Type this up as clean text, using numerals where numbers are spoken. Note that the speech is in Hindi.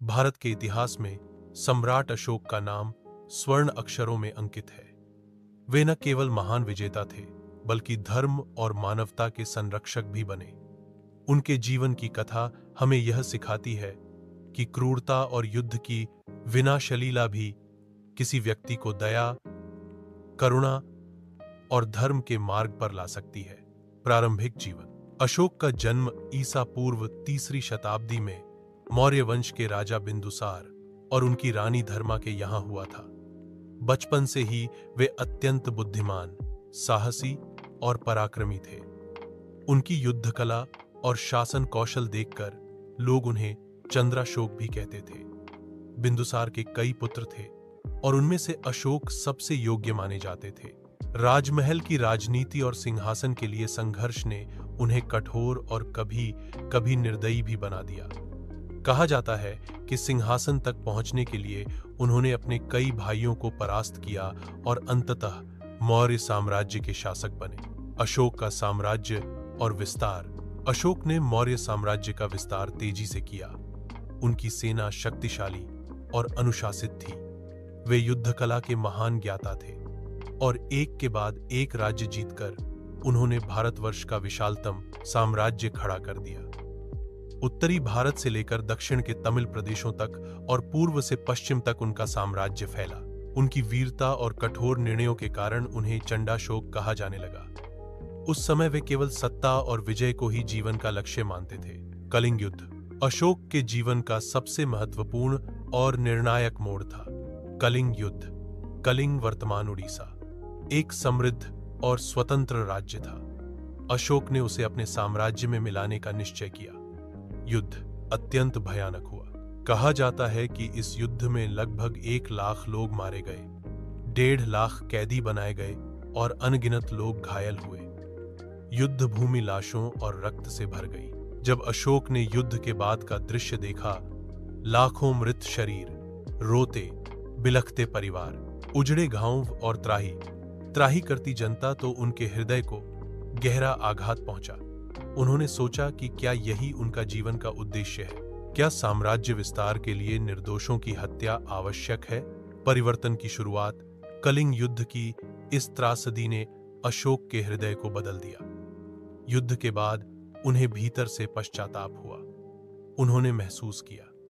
भारत के इतिहास में सम्राट अशोक का नाम स्वर्ण अक्षरों में अंकित है। वे न केवल महान विजेता थे, बल्कि धर्म और मानवता के संरक्षक भी बने। उनके जीवन की कथा हमें यह सिखाती है कि क्रूरता और युद्ध की विनाशलीला भी किसी व्यक्ति को दया, करुणा और धर्म के मार्ग पर ला सकती है। प्रारंभिक जीवन। अशोक का जन्म ईसा पूर्व 3री शताब्दी में मौर्य वंश के राजा बिंदुसार और उनकी रानी धर्मा के यहाँ हुआ था। बचपन से ही वे अत्यंत बुद्धिमान, साहसी और पराक्रमी थे। उनकी युद्ध कला और शासन कौशल देखकर लोग उन्हें चंद्राशोक भी कहते थे। बिंदुसार के कई पुत्र थे और उनमें से अशोक सबसे योग्य माने जाते थे। राजमहल की राजनीति और सिंहासन के लिए संघर्ष ने उन्हें कठोर और कभी कभी निर्दयी भी बना दिया। कहा जाता है कि सिंहासन तक पहुंचने के लिए उन्होंने अपने कई भाइयों को परास्त किया और अंततः मौर्य साम्राज्य के शासक बने। अशोक का साम्राज्य और विस्तार। अशोक ने मौर्य साम्राज्य का विस्तार तेजी से किया। उनकी सेना शक्तिशाली और अनुशासित थी। वे युद्ध कला के महान ज्ञाता थे और एक के बाद एक राज्य जीतकर उन्होंने भारतवर्ष का विशालतम साम्राज्य खड़ा कर दिया। उत्तरी भारत से लेकर दक्षिण के तमिल प्रदेशों तक और पूर्व से पश्चिम तक उनका साम्राज्य फैला। उनकी वीरता और कठोर निर्णयों के कारण उन्हें चंडाशोक कहा जाने लगा। उस समय वे केवल सत्ता और विजय को ही जीवन का लक्ष्य मानते थे। कलिंग युद्ध। अशोक के जीवन का सबसे महत्वपूर्ण और निर्णायक मोड़ था कलिंग युद्ध। कलिंग वर्तमान उड़ीसा एक समृद्ध और स्वतंत्र राज्य था। अशोक ने उसे अपने साम्राज्य में मिलाने का निश्चय किया। युद्ध अत्यंत भयानक हुआ। कहा जाता है कि इस युद्ध में लगभग 1 लाख लोग मारे गए, 1.5 लाख कैदी बनाए गए और अनगिनत लोग घायल हुए। युद्ध भूमि लाशों और रक्त से भर गई। जब अशोक ने युद्ध के बाद का दृश्य देखा, लाखों मृत शरीर, रोते बिलखते परिवार, उजड़े गांव और त्राही करती जनता, तो उनके हृदय को गहरा आघात पहुंचा। उन्होंने सोचा कि क्या यही उनका जीवन का उद्देश्य है? क्या साम्राज्य विस्तार के लिए निर्दोषों की हत्या आवश्यक है? परिवर्तन की शुरुआत। कलिंग युद्ध की इस त्रासदी ने अशोक के हृदय को बदल दिया। युद्ध के बाद उन्हें भीतर से पश्चाताप हुआ। उन्होंने महसूस किया